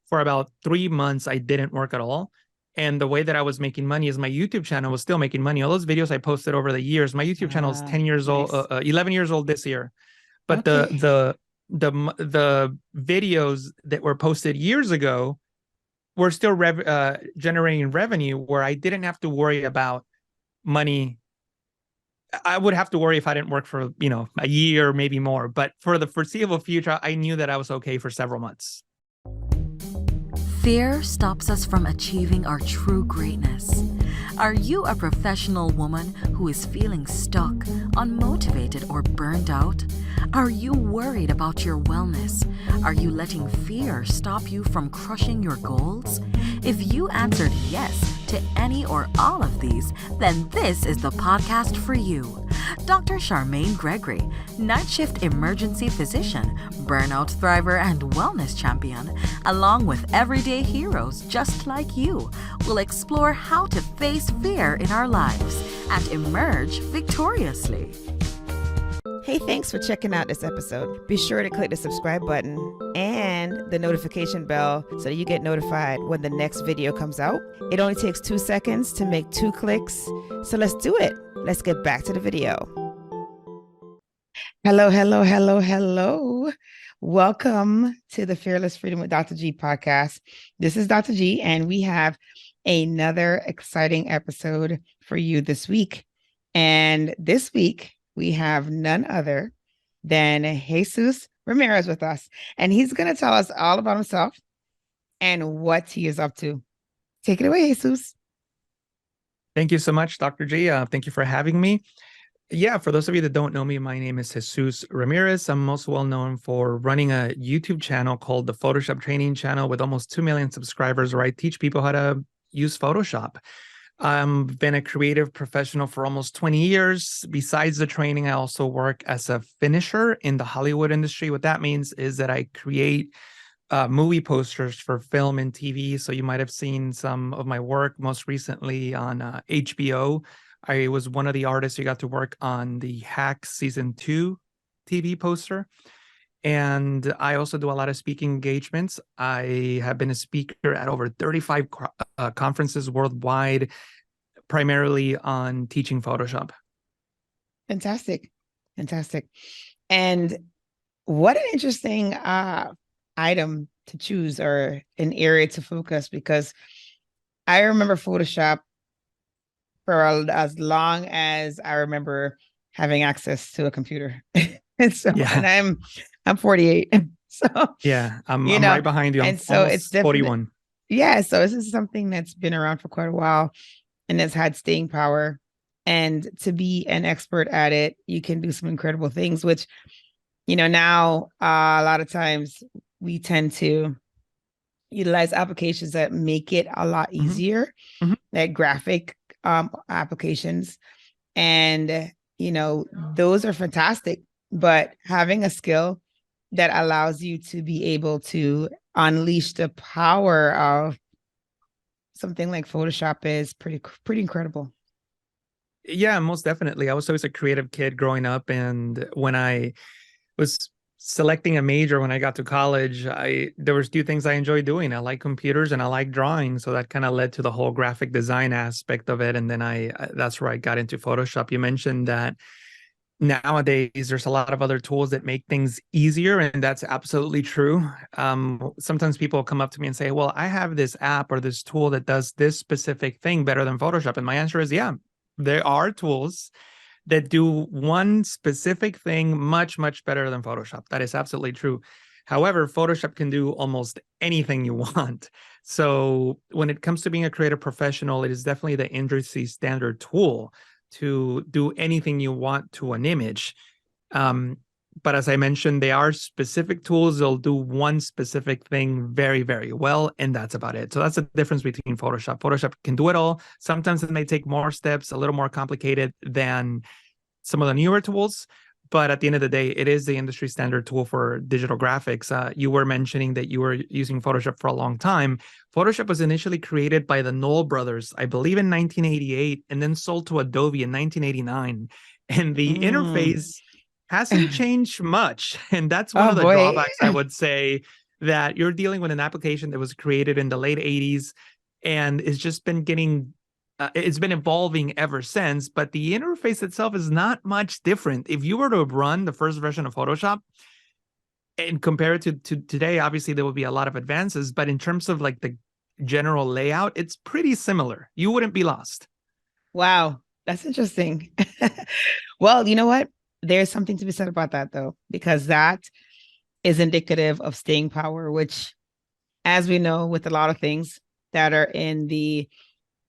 for about 3 months, I didn't work at all. And the way that I was making money is my YouTube channel was still making money. All those videos I posted over the years, my YouTube channel is 10 years old, Nice. 11 years old this year. But Okay. the videos that were posted years ago were still generating revenue, where I didn't have to worry about money. I would have to worry if I didn't work for, a year, maybe more. But for the foreseeable future, I knew that I was okay for several months. Fear stops us from achieving our true greatness. Are you a professional woman who is feeling stuck, unmotivated, or burned out? Are you worried about your wellness? Are you letting fear stop you from crushing your goals? If you answered yes to any or all of these, then this is the podcast for you. Dr. Charmaine Gregory, night shift emergency physician, burnout thriver, and wellness champion, along with everyday heroes just like you, will explore how to face fear in our lives and emerge victoriously. Hey, thanks for checking out this episode. Be sure to click the subscribe button and the notification bell so that you get notified when the next video comes out. It only takes 2 seconds to make 2 clicks. So let's do it. Let's get back to the video. Hello, hello, hello, hello. Welcome to the Fearless Freedom with Dr. G podcast. This is Dr. G, and we have another exciting episode for you this week. And this week, we have none other than Jesús Ramirez with us. And he's going to tell us all about himself and what he is up to. Take it away, Jesús. Thank you so much, Dr. G. Thank you for having me. Yeah, for those of you that don't know me, my name is Jesús Ramirez. I'm most well known for running a YouTube channel called the Photoshop Training Channel with almost 2 million subscribers, where I teach people how to use Photoshop. I've been a creative professional for almost 20 years. Besides the training, I also work as a finisher in the Hollywood industry. What that means is that I create movie posters for film and TV. So you might have seen some of my work most recently on HBO. I was one of the artists who got to work on the Hack Season 2 TV poster. And I also do a lot of speaking engagements. I have been a speaker at over 35 conferences worldwide, primarily on teaching Photoshop. Fantastic. Fantastic. And what an interesting item to choose, or an area to focus, because I remember Photoshop for as long as I remember having access to a computer. And so, Yeah. and I'm 48. So yeah, I'm right behind you. I'm and so it's 41. Yeah, so this is something that's been around for quite a while and has had staying power. And to be an expert at it, you can do some incredible things, which, now a lot of times we tend to utilize applications that make it a lot easier, like graphic applications. And, those are fantastic. But having a skill that allows you to be able to unleash the power of something like Photoshop is pretty incredible. Yeah, most definitely. I was always a creative kid growing up, and when I was selecting a major when I got to college, there was 2 things I enjoyed doing. I like computers and I like drawing, so that kind of led to the whole graphic design aspect of it. And then that's where I got into Photoshop. You mentioned that nowadays there's a lot of other tools that make things easier, and that's absolutely true. Sometimes people come up to me and say, well, I have this app or this tool that does this specific thing better than Photoshop. And my answer is, yeah, there are tools that do one specific thing much, much better than Photoshop. That is absolutely true. However, Photoshop can do almost anything you want. So when it comes to being a creative professional, it is definitely the industry standard tool to do anything you want to an image. But as I mentioned, there are specific tools that'll do one specific thing very, very well, and that's about it. So that's the difference between Photoshop. Photoshop can do it all. Sometimes it may take more steps, a little more complicated than some of the newer tools. But at the end of the day, it is the industry standard tool for digital graphics. You were mentioning that you were using Photoshop for a long time. Photoshop was initially created by the Knoll brothers, I believe in 1988, and then sold to Adobe in 1989. And the interface hasn't changed much. And that's one of the drawbacks, I would say, that you're dealing with an application that was created in the late 80s and it's just been getting it's been evolving ever since, but the interface itself is not much different. If you were to run the first version of Photoshop and compare it to today, obviously there would be a lot of advances, but in terms of like the general layout, it's pretty similar. You wouldn't be lost. Wow, that's interesting. Well, you know what? There's something to be said about that, though, because that is indicative of staying power, which, as we know, with a lot of things that are in the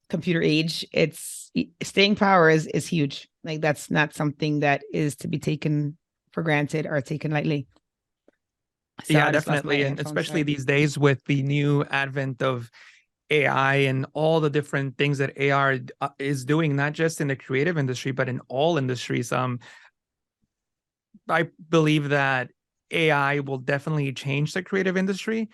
computer age, it's staying power is huge. Like that's not something that is to be taken for granted or taken lightly. So Yeah, I just lost my definitely. And headphones. especially Sorry. these days with the new advent of AI and all the different things that AR is doing, not just in the creative industry, but in all industries. I believe that AI will definitely change the creative industry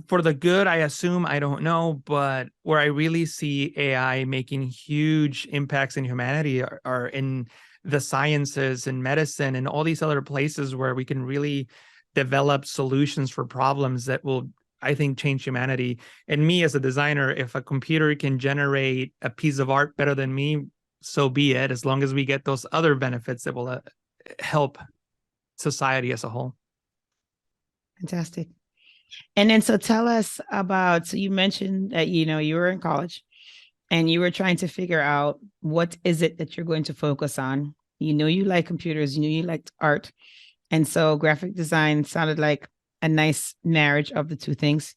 for the good. I assume, I don't know, but where I really see AI making huge impacts in humanity are in the sciences and medicine and all these other places where we can really develop solutions for problems that will, I think, change humanity. And me as a designer, if a computer can generate a piece of art better than me, so be it, as long as we get those other benefits that will help society as a whole. Fantastic. And then, so tell us about, so you mentioned that, you were in college and you were trying to figure out what is it that you're going to focus on. You like computers, you liked art. And so graphic design sounded like a nice marriage of the two things.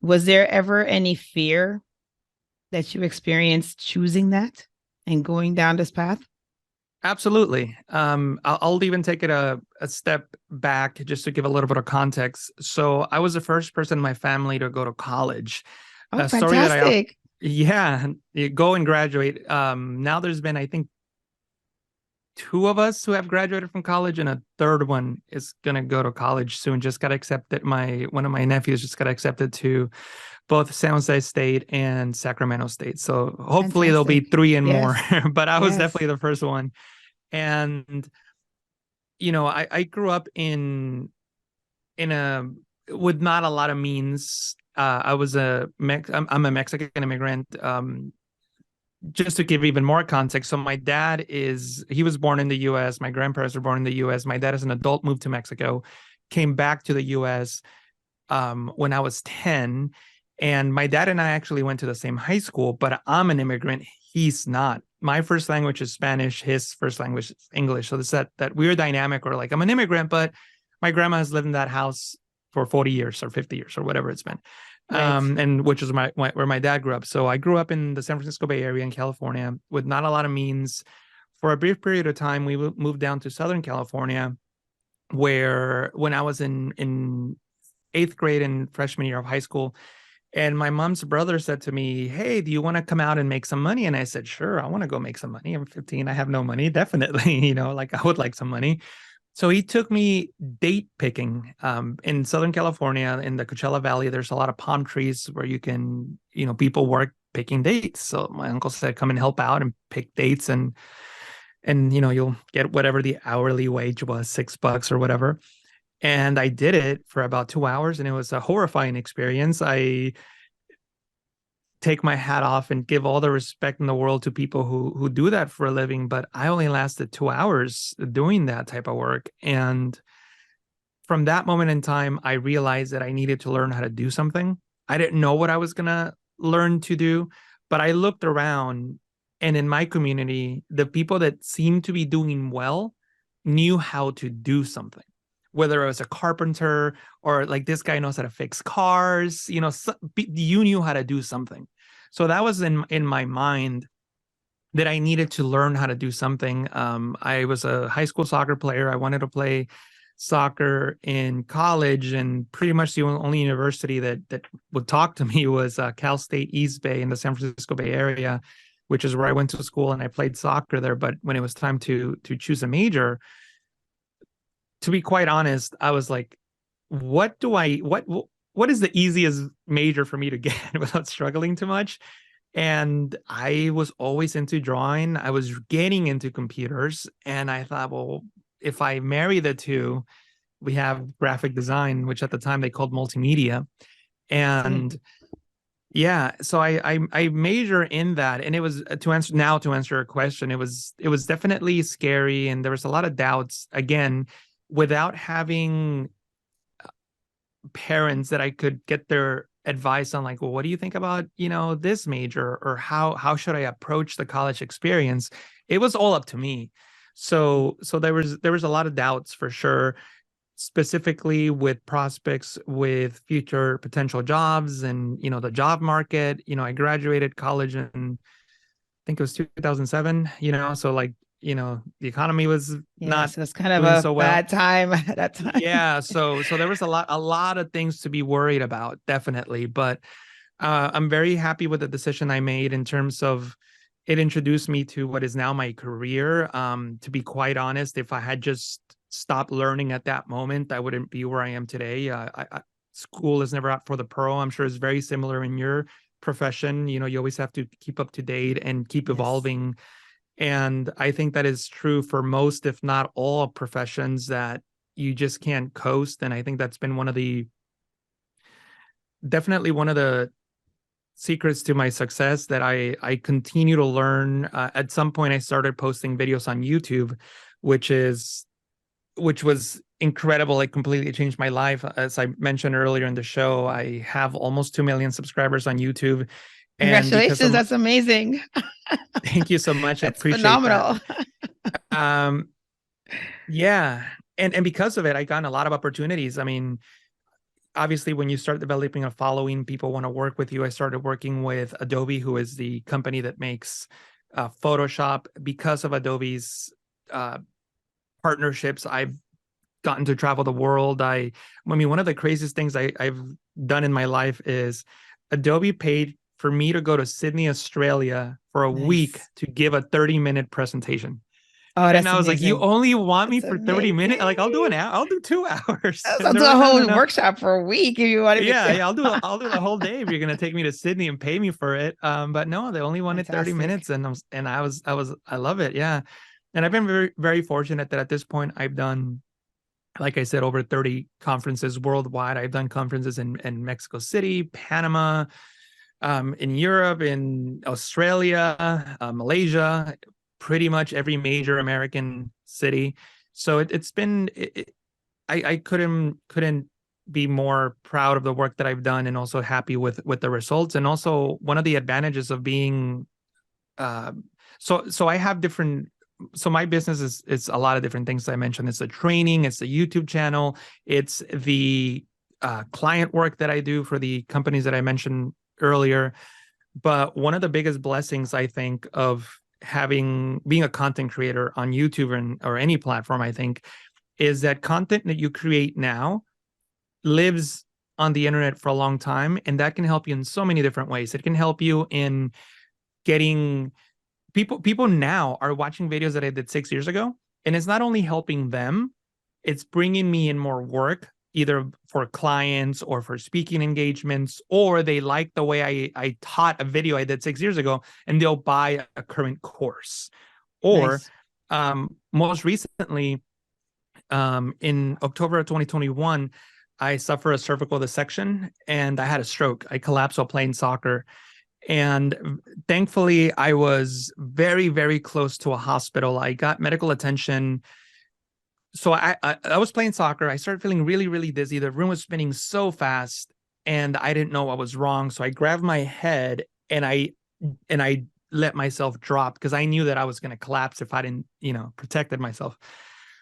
Was there ever any fear that you experienced choosing that and going down this path? Absolutely. I'll even take it a step back just to give a little bit of context. So I was the first person in my family to go to college. Oh, A story that fantastic. yeah, you go and graduate. Now there's been, I think, two of us who have graduated from college, and a third one is gonna go to college soon. Just got accepted. One of my nephews just got accepted to both San Jose State and Sacramento State. So hopefully there'll be Fantastic. three and more. Yes. But I was Yes. definitely the first one. And I grew up in a with not a lot of means. I was I'm a Mexican immigrant. Just to give even more context, so my dad he was born in the U.S. My grandparents were born in the U.S. My dad, as an adult, moved to Mexico, came back to the U.S. When I was 10, and my dad and I actually went to the same high school. But I'm an immigrant; he's not. My first language is Spanish. His first language is English. So there's that weird dynamic where, like, I'm an immigrant, but my grandma has lived in that house for 40 years or 50 years or whatever it's been. Right. And which is where my dad grew up. So I grew up in the San Francisco Bay Area in California with not a lot of means. For a brief period of time, we moved down to Southern California, where when I was in 8th grade and freshman year of high school, and my mom's brother said to me, "Hey, do you want to come out and make some money?" And I said, "Sure, I want to go make some money. I'm 15. I have no money. Definitely, like I would like some money." So he took me date picking in Southern California, in the Coachella Valley. There's a lot of palm trees where you can, people work picking dates. So my uncle said, "Come and help out and pick dates, and you'll get whatever the hourly wage was, $6 or whatever." And I did it for about 2 hours, and it was a horrifying experience. I take my hat off and give all the respect in the world to people who do that for a living, but I only lasted 2 hours doing that type of work. And from that moment in time, I realized that I needed to learn how to do something. I didn't know what I was gonna learn to do, but I looked around, and in my community, the people that seemed to be doing well knew how to do something. Whether it was a carpenter or like this guy knows how to fix cars, you knew how to do something. So that was in my mind, that I needed to learn how to do something. I was a high school soccer player. I wanted to play soccer in college, and pretty much the only university that would talk to me was Cal State East Bay in the San Francisco Bay Area, which is where I went to school, and I played soccer there. But when it was time to choose a major, to be quite honest, I was like, what is the easiest major for me to get without struggling too much? And I was always into drawing. I was getting into computers, and I thought, well, if I marry the two, we have graphic design, which at the time they called multimedia. And yeah, so I major in that, and it was to answer your question, it was definitely scary, and there was a lot of doubts again, without having parents that I could get their advice on, like, well, what do you think about, this major, or how should I approach the college experience? It was all up to me. So there was a lot of doubts for sure, specifically with prospects with future potential jobs and, the job market. I graduated college in, I think it was 2007, so like, the economy was not so it's kind of doing a so well. bad time at that time. Yeah, so there was a lot of things to be worried about, definitely. But I'm very happy with the decision I made in terms of it introduced me to what is now my career. To be quite honest, if I had just stopped learning at that moment, I wouldn't be where I am today. School is never out for the pearl. I'm sure it's very similar in your profession. You always have to keep up to date and keep evolving. And I think that is true for most, if not all, professions, that you just can't coast. And I think that's been definitely one of the secrets to my success, that I continue to learn. At some point, I started posting videos on YouTube, which was incredible. It completely changed my life. As I mentioned earlier in the show, I have almost 2 million subscribers on YouTube. Congratulations, that's amazing. Thank you so much. That's I appreciate phenomenal. that. Yeah. And because of it, I got a lot of opportunities. I mean, obviously, when you start developing a following, people want to work with you. I started working with Adobe, who is the company that makes Photoshop. Because of Adobe's partnerships, I've gotten to travel the world. I mean, one of the craziest things I've done in my life is Adobe paid for me to go to Sydney, Australia for a week to give a 30-minute presentation. Oh, that's and I was amazing. like, you only want me for 30 minutes? Like, I'll do an hour. I'll do 2 hours. I'll do a whole workshop for a week if you want to. Yeah, I'll do the whole day if you're gonna take me to Sydney and pay me for it. But no, they only wanted 30 minutes, and I love it. Yeah, and I've been very, very fortunate that at this point I've done, like I said, over 30 conferences worldwide. I've done conferences in Mexico City, Panama, in Europe, in Australia, Malaysia, pretty much every major American city. So it's been, I couldn't be more proud of the work that I've done, and also happy with the results. And also one of the advantages of being, so I have different, so my business is a lot of different things I mentioned. It's the training, it's the YouTube channel, it's the client work that I do for the companies that I mentioned earlier. But one of the biggest blessings, I think, of being a content creator on YouTube or any platform, I think, is that content that you create now lives on the internet for a long time, and that can help you in so many different ways. It can help you in getting people now are watching videos that I did 6 years ago, and it's not only helping them, it's bringing me in more work, either for clients or for speaking engagements, or they like the way I taught a video I did 6 years ago, and they'll buy a current course. Or most recently, in October of 2021, I suffered a cervical dissection and I had a stroke. I collapsed while playing soccer. And thankfully, I was very, very close to a hospital. I got medical attention. So I was playing soccer. I started feeling really, really dizzy. The room was spinning so fast, and I didn't know what was wrong. So I grabbed my head and I let myself drop, because I knew that I was going to collapse if I didn't, protected myself.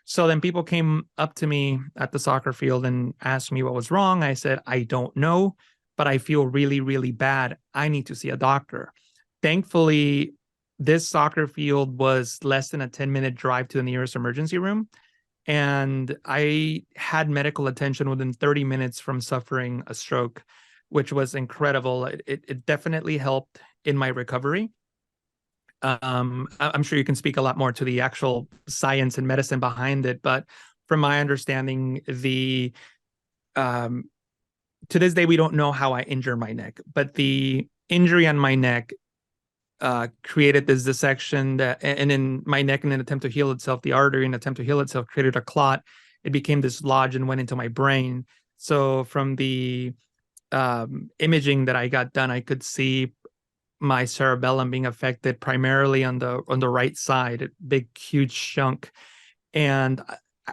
So then people came up to me at the soccer field and asked me what was wrong. I said, I don't know, but I feel really, really bad. I need to see a doctor. Thankfully, this soccer field was less than a 10-minute drive to the nearest emergency room. And I had medical attention within 30 minutes from suffering a stroke, which was incredible. It definitely helped in my recovery. I'm sure you can speak a lot more to the actual science and medicine behind it, but from my understanding, to this day, we don't know how I injured my neck, but the injury on my neck created this dissection and in my neck, in an attempt to heal itself, the artery, in an attempt to heal itself, created a clot. it became dislodged and went into my brain. So from the imaging that I got done, I could see my cerebellum being affected primarily on the right side, a big, huge chunk. And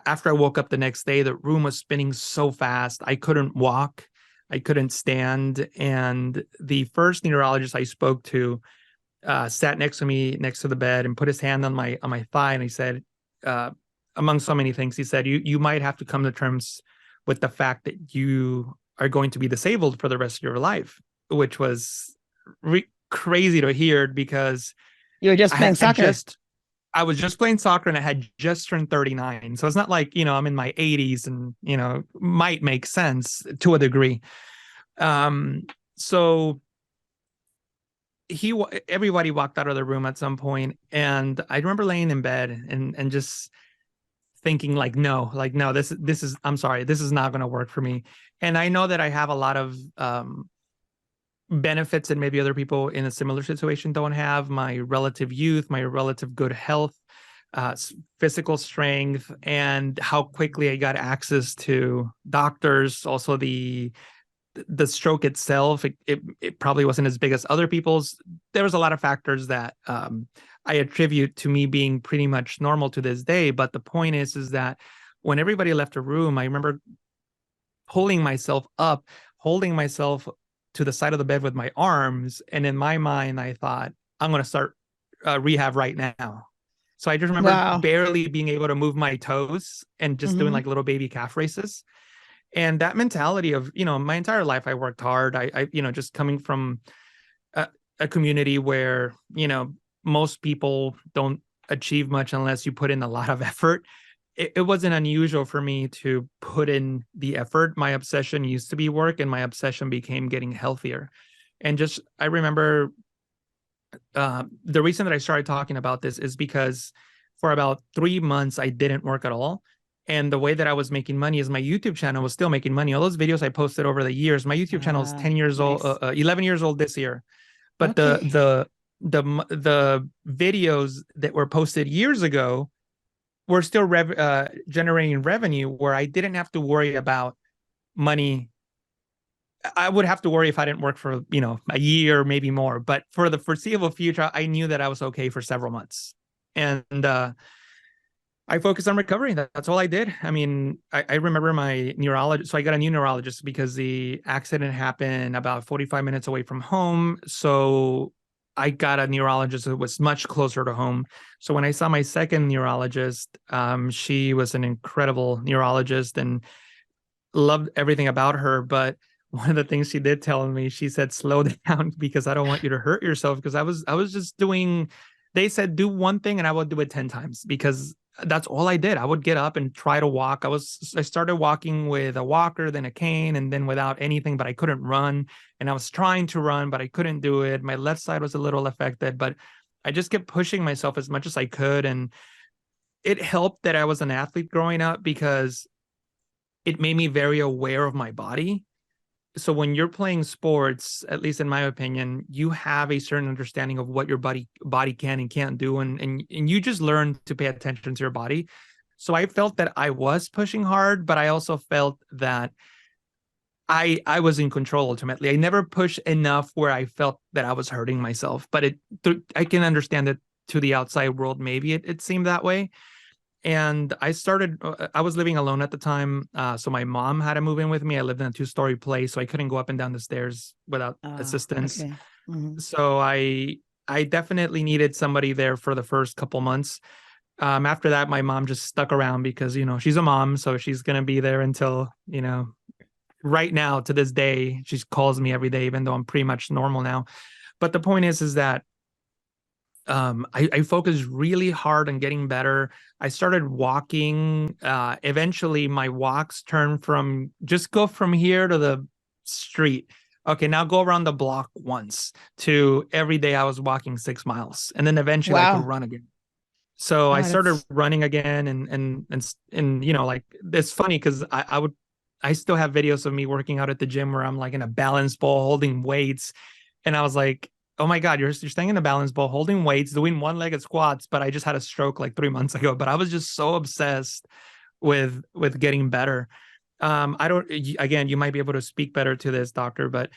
after I woke up the next day, the room was spinning so fast. I couldn't walk. I couldn't stand. And the first neurologist I spoke to sat next to me, next to the bed, and put his hand on my thigh. And he said, among so many things, he said, you might have to come to terms with the fact that you are going to be disabled for the rest of your life, which was crazy to hear, because You were just playing soccer. I was just playing soccer and I had just turned 39. So it's not like, I'm in my 80s and, might make sense to a degree. So everybody walked out of the room at some point, and I remember laying in bed and just thinking no, this is, I'm sorry, this is not going to work for me. And I know that I have a lot of benefits that maybe other people in a similar situation don't have: my relative youth, my relative good health, physical strength, and how quickly I got access to doctors. Also the stroke itself, it probably wasn't as big as other people's. There was a lot of factors that I attribute to me being pretty much normal to this day. But the point is that when everybody left a room, I remember pulling myself up, holding myself to the side of the bed with my arms. And in my mind, I thought, I'm going to start rehab right now. So I just remember barely being able to move my toes and just doing like little baby calf races. And that mentality of, my entire life, I worked hard. I just coming from a community where, most people don't achieve much unless you put in a lot of effort. It wasn't unusual for me to put in the effort. My obsession used to be work, and my obsession became getting healthier. And I remember the reason that I started talking about this is because for about 3 months, I didn't work at all. And the way that I was making money is my YouTube channel was still making money. All those videos I posted over the years, my YouTube channel is 10 years old, 11 years old this year. But the videos that were posted years ago were still generating revenue, where I didn't have to worry about money. I would have to worry if I didn't work for, a year, maybe more. But for the foreseeable future, I knew that I was okay for several months. And I focused on recovery. That's all I did. I mean, I remember my neurologist. So I got a new neurologist because the accident happened about 45 minutes away from home. So I got a neurologist that was much closer to home. So when I saw my second neurologist, she was an incredible neurologist and loved everything about her. But one of the things she did tell me, she said, slow down, because I don't want you to hurt yourself. Because I was just doing, they said, do one thing and I would do it 10 times, because that's all I did. I would get up and try to walk. I started walking with a walker, then a cane, and then without anything, but I couldn't run. And I was trying to run, but I couldn't do it. My left side was a little affected, but I just kept pushing myself as much as I could. And it helped that I was an athlete growing up, because it made me very aware of my body. So when you're playing sports, at least in my opinion, you have a certain understanding of what your body can and can't do. And you just learn to pay attention to your body. So I felt that I was pushing hard, but I also felt that I was in control ultimately. I never pushed enough where I felt that I was hurting myself, but I can understand that to the outside world, maybe it seemed that way. And I was living alone at the time. So my mom had to move in with me. I lived in a 2-story place, so I couldn't go up and down the stairs without assistance. Okay. Mm-hmm. So I definitely needed somebody there for the first couple months. After that, my mom just stuck around because, she's a mom. So she's going to be there until, right now to this day, she calls me every day, even though I'm pretty much normal now. But the point is that I focused really hard on getting better. I started walking. Eventually, my walks turned from just go from here to the street. Okay, now go around the block once, to every day I was walking 6 miles. And then eventually I could run again. So I started running again. And like, it's funny because I still have videos of me working out at the gym where I'm like in a balance ball holding weights. And I was like, oh my God, you're staying in the balance ball, holding weights, doing one-legged squats. But I just had a stroke like 3 months ago. But I was just so obsessed with getting better. I don't, again, you might be able to speak better to this, doctor, but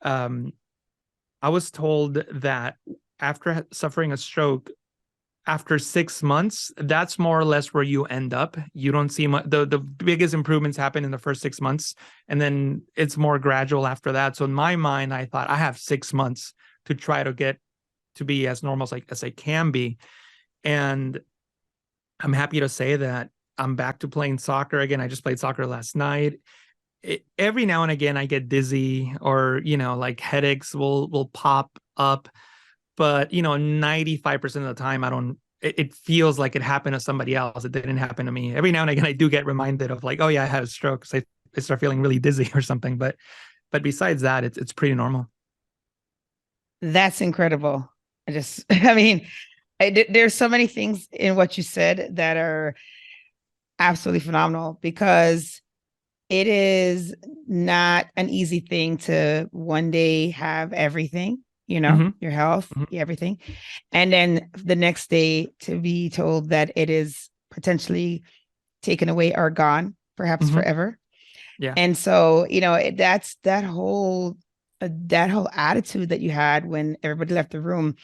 I was told that after suffering a stroke, after 6 months, that's more or less where you end up. You don't see the biggest improvements happen in the first 6 months, and then it's more gradual after that. So in my mind, I thought I have 6 months to try to get to be as normal as I can be. And I'm happy to say that I'm back to playing soccer again. I just played soccer last night. Every now and again, I get dizzy, or, like headaches will pop up. But, 95% of the time, it feels like it happened to somebody else. It didn't happen to me. Every now and again, I do get reminded of like, oh yeah, I had a stroke. So I start feeling really dizzy or something. But besides that, it's pretty normal. That's incredible. I mean, there's so many things in what you said that are absolutely phenomenal, because it is not an easy thing to one day have everything, your health, everything. And then the next day to be told that it is potentially taken away or gone, perhaps forever. Yeah. And so, that's that whole attitude that you had when everybody left the room.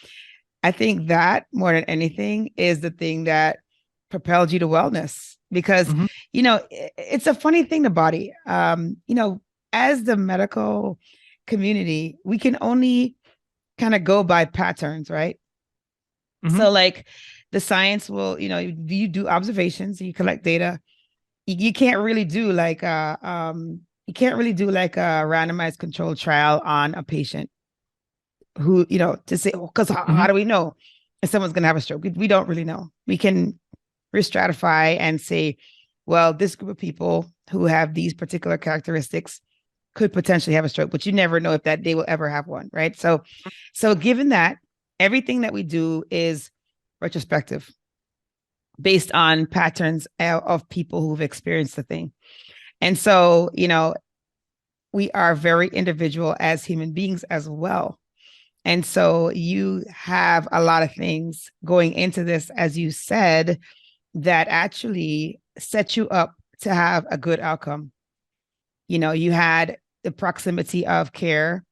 I think that more than anything is the thing that propelled you to wellness, because, it's a funny thing, the body, as the medical community, we can only kind of go by patterns, right? So like the science will, you do observations, you collect data. You can't really do like a randomized controlled trial on a patient who, to say, because how do we know if someone's going to have a stroke? We don't really know. We can re-stratify and say, well, this group of people who have these particular characteristics could potentially have a stroke, but you never know if that they will ever have one, right? So given that, everything that we do is retrospective, based on patterns of people who've experienced the thing. And so, we are very individual as human beings as well. And so you have a lot of things going into this, as you said, that actually set you up to have a good outcome. You had the proximity of care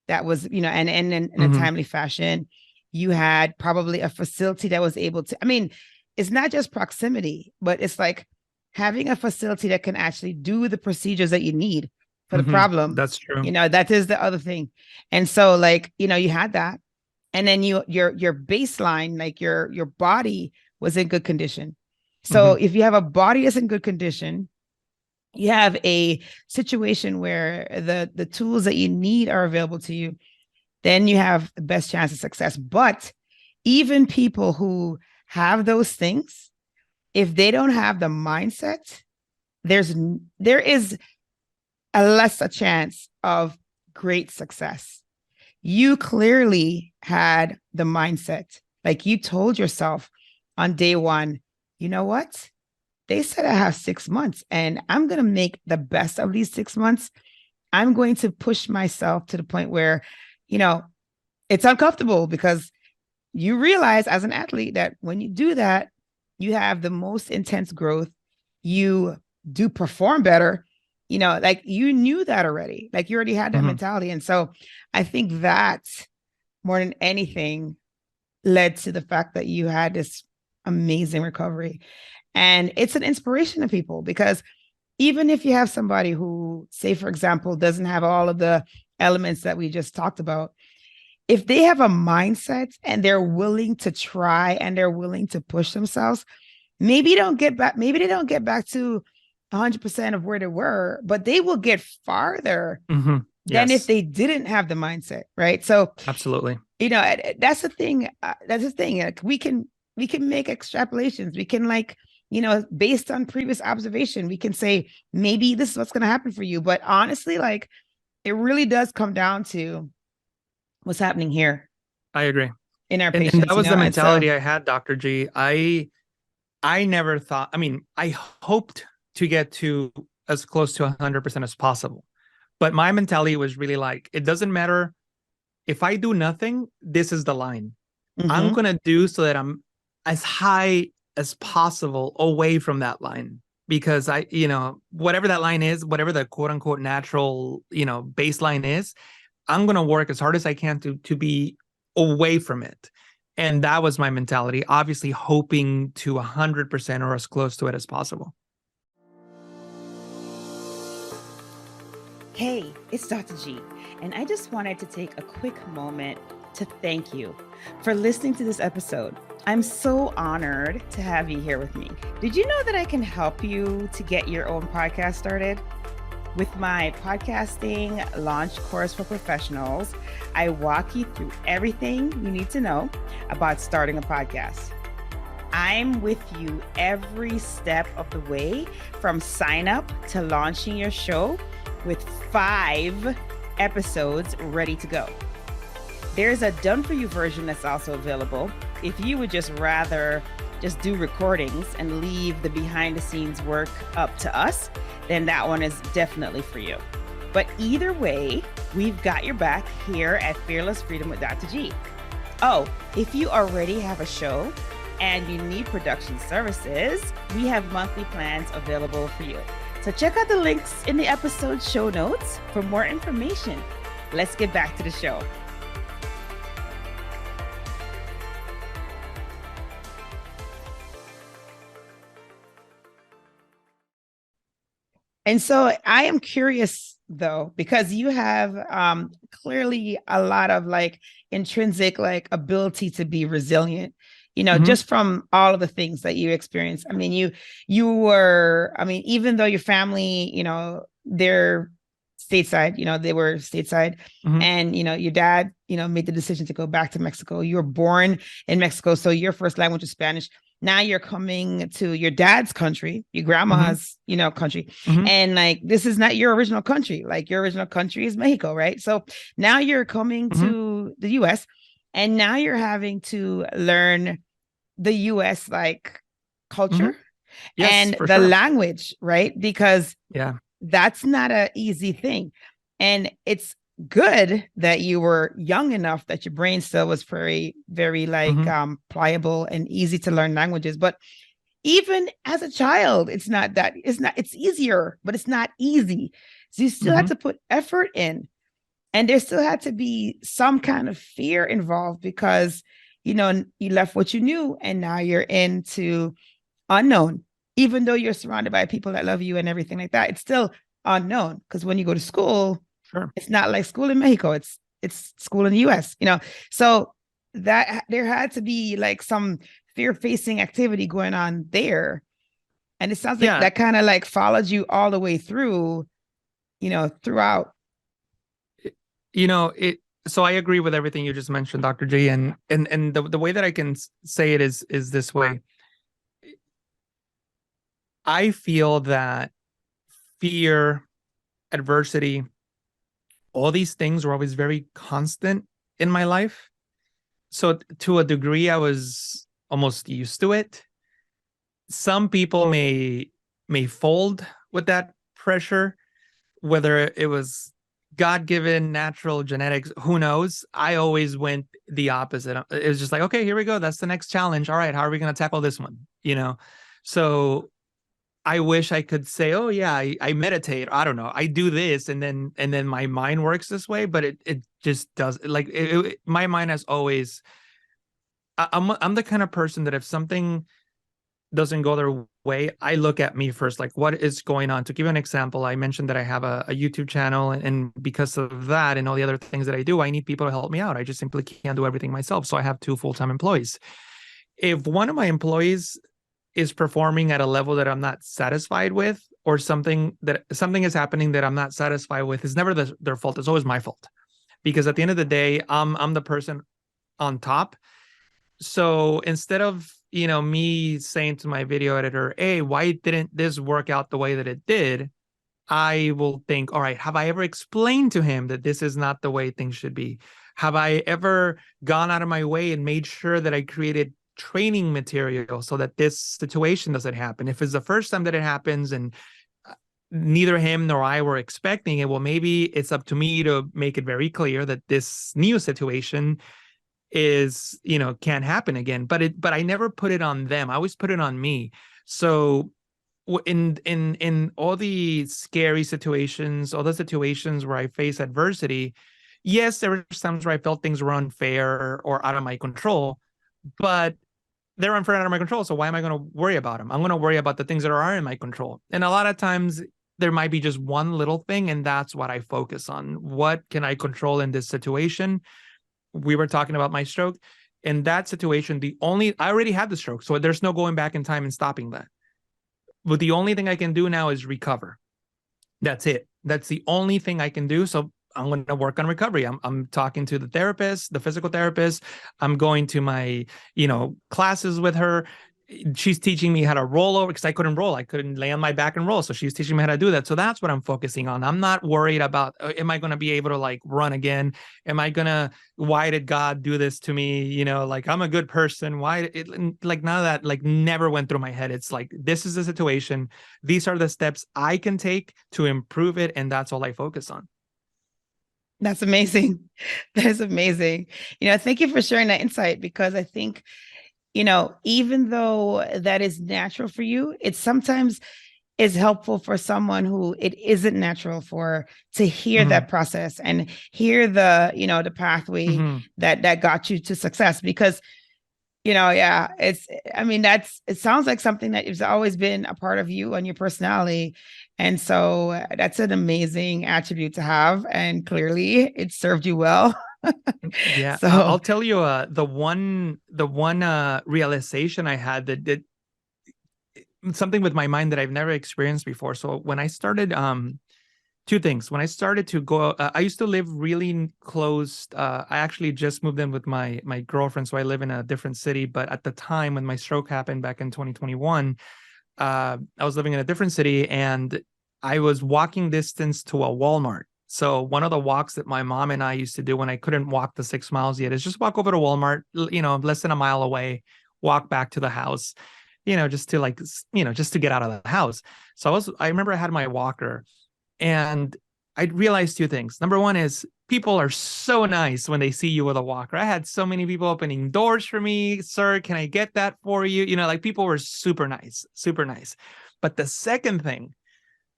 that was, and in a timely fashion. You had probably a facility that was able to, it's not just proximity, but it's like having a facility that can actually do the procedures that you need for the problem. That's true. That is the other thing. And so like, you had that. And then your baseline, like your body was in good condition. So if you have a body that's in good condition, you have a situation where the tools that you need are available to you, then you have the best chance of success. But even people who have those things, if they don't have the mindset, there is a lesser chance of great success. You clearly had the mindset. Like you told yourself on day one, you know what? They said I have 6 months and I'm going to make the best of these 6 months. I'm going to push myself to the point where, it's uncomfortable, because you realize as an athlete that when you do that, you have the most intense growth. You do perform better, like you knew that already, like you already had that mentality. And so I think that more than anything led to the fact that you had this amazing recovery. And it's an inspiration to people, because even if you have somebody who, say, for example, doesn't have all of the elements that we just talked about, if they have a mindset and they're willing to try and they're willing to push themselves, maybe they don't get back to 100% of where they were, but they will get farther than if they didn't have the mindset, right? So absolutely, that's the thing. Like we can make extrapolations. We can based on previous observation, we can say, maybe this is what's going to happen for you. But honestly, like it really does come down to what's happening here. I agree. In our patients. And that was the mentality I had, Dr. G. I never thought, I hoped to get to as close to 100% as possible. But my mentality was really like, it doesn't matter if I do nothing, this is the line. I'm going to do so that I'm as high as possible away from that line. because whatever that line is, whatever the quote unquote natural, baseline is, I'm going to work as hard as I can to be away from it. And that was my mentality, obviously hoping to 100% or as close to it as possible. Hey, it's Dr. G, and I just wanted to take a quick moment to thank you for listening to this episode. I'm so honored to have you here with me. Did you know that I can help you to get your own podcast started? With my podcasting launch course for professionals, I walk you through everything you need to know about starting a podcast. I'm with you every step of the way, from sign up to launching your show, with 5 episodes ready to go. There's a done for you version that's also available. If you would just rather just do recordings and leave the behind the scenes work up to us, then that one is definitely for you. But either way, we've got your back here at Fearless Freedom with Dr. G. Oh, if you already have a show and you need production services, we have monthly plans available for you. So check out the links in the episode show notes for more information. Let's get back to the show. And so I am curious, though, because you have clearly a lot of intrinsic ability to be resilient, just from all of the things that you experienced. I mean, you were, even though your family, they're stateside, they were stateside, and, your dad, made the decision to go back to Mexico. You were born in Mexico, so your first language is Spanish. Now you're coming to your dad's country, your grandma's, country. And this is not your original country. Your original country is Mexico, right? So now you're coming to the US, and now you're having to learn the US culture and the language, right? Because that's not an easy thing. And it's good that you were young enough that your brain still was very, very pliable and easy to learn languages. But even as a child, it's easier, but it's not easy. So you still had to put effort in, and there still had to be some kind of fear involved because, you left what you knew and now you're into unknown, even though you're surrounded by people that love you and everything like that. It's still unknown because when you go to school, it's not like school in Mexico. It's school in the US, so that there had to be some fear-facing activity going on there. And it sounds like that kind of followed you all the way through, throughout. So I agree with everything you just mentioned, Dr. G. And the way that I can say it is this way. I feel that fear, adversity, all these things were always very constant in my life. So to a degree, I was almost used to it. Some people may fold with that pressure, whether it was God-given, natural, genetics, who knows? I always went the opposite. It was just okay, here we go. That's the next challenge. All right, how are we going to tackle this one? So I wish I could say, oh yeah, I meditate. I don't know. I do this, and then my mind works this way, but it just does. My mind has always. I'm the kind of person that if something doesn't go their way, I look at me first, what is going on. To give you an example, I mentioned that I have a YouTube channel, and because of that and all the other things that I do, I need people to help me out. I just simply can't do everything myself. So I have 2 full-time employees. If one of my employees is performing at a level that I'm not satisfied with, or something is happening that I'm not satisfied with, it's never their fault. It's always my fault, because at the end of the day, I'm the person on top. So instead of me saying to my video editor, hey, why didn't this work out the way that it did? I will think, all right, have I ever explained to him that this is not the way things should be? Have I ever gone out of my way and made sure that I created training material so that this situation doesn't happen? If it's the first time that it happens and neither him nor I were expecting it, well, maybe it's up to me to make it very clear that this new situation is, can't happen again. But I never put it on them. I always put it on me. So in all the scary situations, all the situations where I face adversity, yes, there were times where I felt things were unfair or out of my control, but they're unfair and out of my control. So why am I going to worry about them? I'm going to worry about the things that are in my control. And a lot of times there might be just one little thing, and that's what I focus on. What can I control in this situation? We were talking about my stroke. In that situation, I already had the stroke, so there's no going back in time and stopping that. But the only thing I can do now is recover. That's it. That's the only thing I can do. So I'm going to work on recovery. I'm talking to the therapist, the physical therapist. I'm going to my, classes with her. She's teaching me how to roll over because I couldn't roll. I couldn't lay on my back and roll. So she's teaching me how to do that. So that's what I'm focusing on. I'm not worried about, am I going to be able to like run again? Why did God do this to me? Like I'm a good person. Like none of that, like never went through my head. It's like, this is the situation. These are the steps I can take to improve it. And that's all I focus on. That's amazing. That is amazing. Thank you for sharing that insight, because I think, even though that is natural for you, it sometimes is helpful for someone who it isn't natural for, to hear that process and hear the pathway that got you to success. Because, it sounds like something that has always been a part of you and your personality. And so that's an amazing attribute to have. And clearly it served you well. Yeah. So I'll tell you, the one realization I had that something with my mind that I've never experienced before. So when I started, two things. When I started to go, I used to live really close. I actually just moved in with my girlfriend, so I live in a different city. But at the time when my stroke happened back in 2021, I was living in a different city, and I was walking distance to a Walmart. So one of the walks that my mom and I used to do when I couldn't walk the 6 miles yet is just walk over to Walmart, less than a mile away, walk back to the house, just to get out of the house. So I remember I had my walker, and I realized two things. Number one is people are so nice when they see you with a walker. I had so many people opening doors for me. Sir, can I get that for you? Like people were super nice, super nice. But the second thing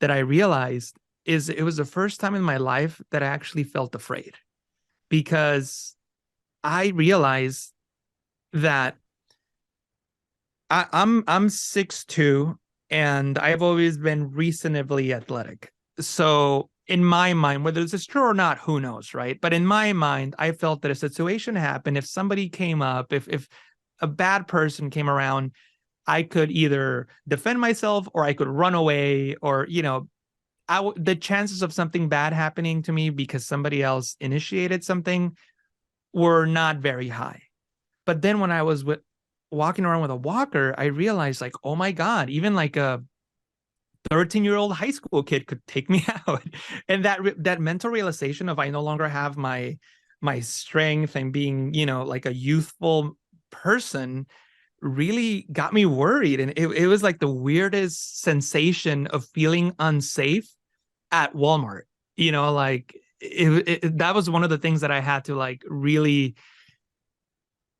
that I realized is it was the first time in my life that I actually felt afraid, because I realized that I'm 6'2", and I've always been reasonably athletic. So in my mind, whether this is true or not, who knows, right? But in my mind, I felt that a situation happened, if somebody came up, if a bad person came around, I could either defend myself or I could run away, or, the chances of something bad happening to me because somebody else initiated something were not very high. But then when I was walking around with a walker, I realized like, oh my God, even like a 13-year-old high school kid could take me out. And that mental realization of I no longer have my strength and being, like a youthful person really got me worried. And it was like the weirdest sensation of feeling unsafe at Walmart, like that was one of the things that I had to like really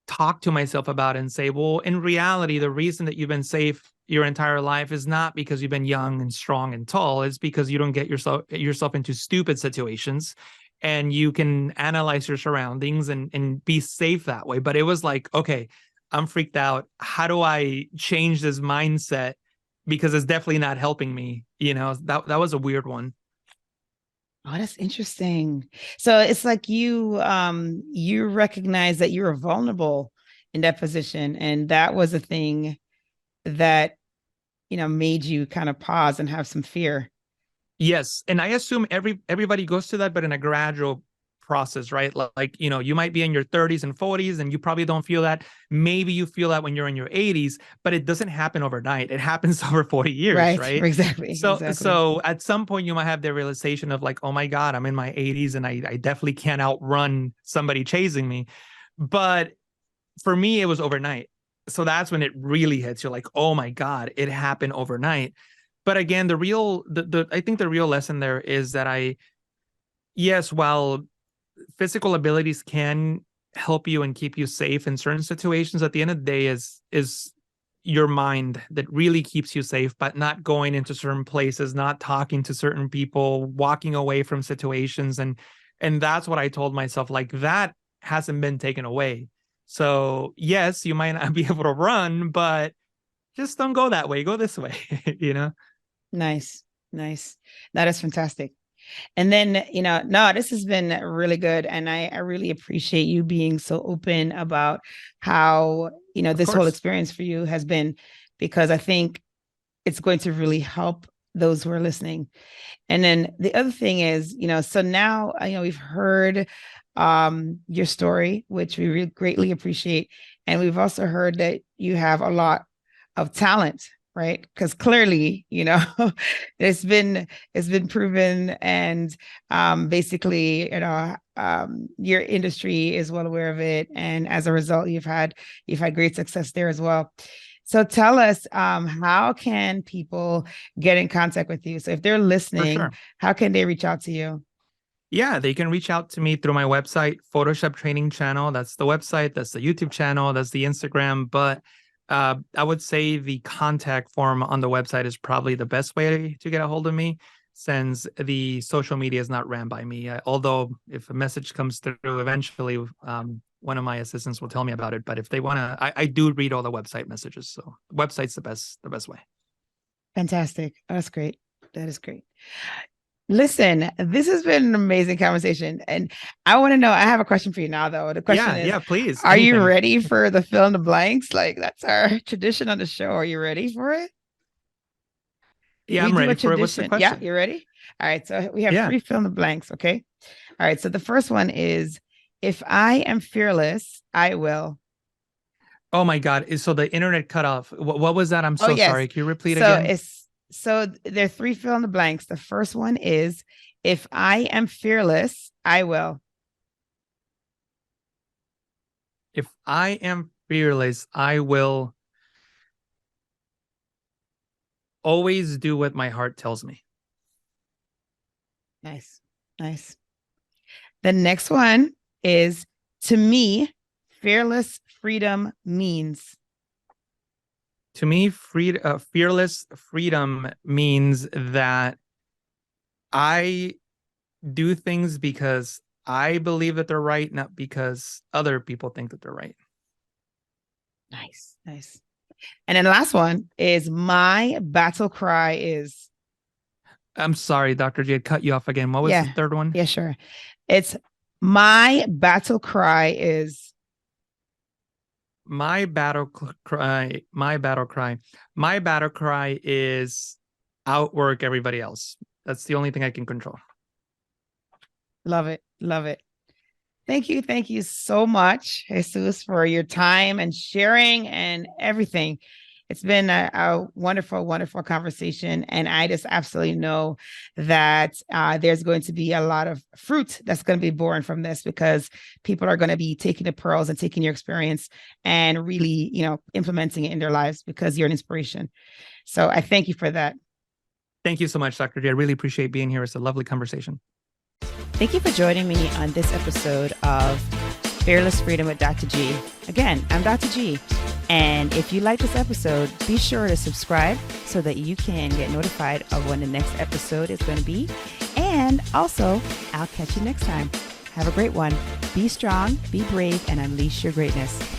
talk to myself about and say, well, in reality, the reason that you've been safe your entire life is not because you've been young and strong and tall. It's because you don't get yourself into stupid situations, and you can analyze your surroundings and be safe that way. But it was like, okay, I'm freaked out. How do I change this mindset? Because it's definitely not helping me. That was a weird one. Oh, that's interesting. So it's like you recognize that you were vulnerable in that position, and that was a thing that made you kind of pause and have some fear. Yes, and I assume everybody goes to that, but in a gradual process, right? Like you might be in your 30s and 40s, and you probably don't feel that. Maybe you feel that when you're in your 80s, but it doesn't happen overnight. It happens over 40 years, right? Exactly. So at some point you might have the realization of like, oh my God, I'm in my 80s, and I definitely can't outrun somebody chasing me. But for me, it was overnight. So that's when it really hits. You're like, oh my God, it happened overnight. But again, I think the real lesson there is that yes, while physical abilities can help you and keep you safe in certain situations, at the end of the day is your mind that really keeps you safe, but not going into certain places, not talking to certain people, walking away from situations. And that's what I told myself, like, that hasn't been taken away. So yes, you might not be able to run, but just don't go that way. Go this way, you know? Nice. That is fantastic. And then, no, this has been really good. And I really appreciate you being so open about how, this whole experience for you has been, because I think it's going to really help those who are listening. And then the other thing is, so now, we've heard your story, which we really greatly appreciate. And we've also heard that you have a lot of talent, right? Because clearly, it's been proven, and basically, your industry is well aware of it, and as a result, you've had great success there as well. So tell us, how can people get in contact with you? So if they're listening, how can they reach out to you? Yeah, they can reach out to me through my website, Photoshop Training Channel. That's the website. That's the YouTube channel. That's the Instagram. But I would say the contact form on the website is probably the best way to get a hold of me, since the social media is not ran by me. Although if a message comes through eventually, one of my assistants will tell me about it. But if they want to, I do read all the website messages. So the website's the best way. Fantastic. That's great. That is great. Listen, this has been an amazing conversation. And I want to know, I have a question for you now, though. The question is, please. Are you ready for the fill in the blanks? Like, that's our tradition on the show. Are you ready for it? Yeah, I'm ready for it. What's the question? Yeah, you ready? All right. So we have 3 fill in the blanks. Okay. All right. So the first one is, if I am fearless, I will. Oh my God. So the internet cut off. What was that? I'm so sorry. Can you repeat again? So there are 3 fill in the blanks. The first one is, if I am fearless, I will. If I am fearless, I will always do what my heart tells me. Nice. The next one is, to me, fearless freedom means. To me, fearless freedom means that I do things because I believe that they're right, not because other people think that they're right. Nice. And then the last one is, my battle cry is. I'm sorry, Dr. J, cut you off again. What was the third one? Yeah, sure. It's, my battle cry is. My battle cry is outwork everybody else. That's the only thing I can control. Love it. Thank you so much, Jesus, for your time and sharing and everything. It's been a wonderful, wonderful conversation. And I just absolutely know that there's going to be a lot of fruit that's going to be born from this, because people are going to be taking the pearls and taking your experience and really, implementing it in their lives, because you're an inspiration. So I thank you for that. Thank you so much, Dr. J. I really appreciate being here. It's a lovely conversation. Thank you for joining me on this episode of Fearless Freedom with Dr. G. Again, I'm Dr. G. And if you like this episode, be sure to subscribe so that you can get notified of when the next episode is going to be. And also, I'll catch you next time. Have a great one. Be strong, be brave, and unleash your greatness.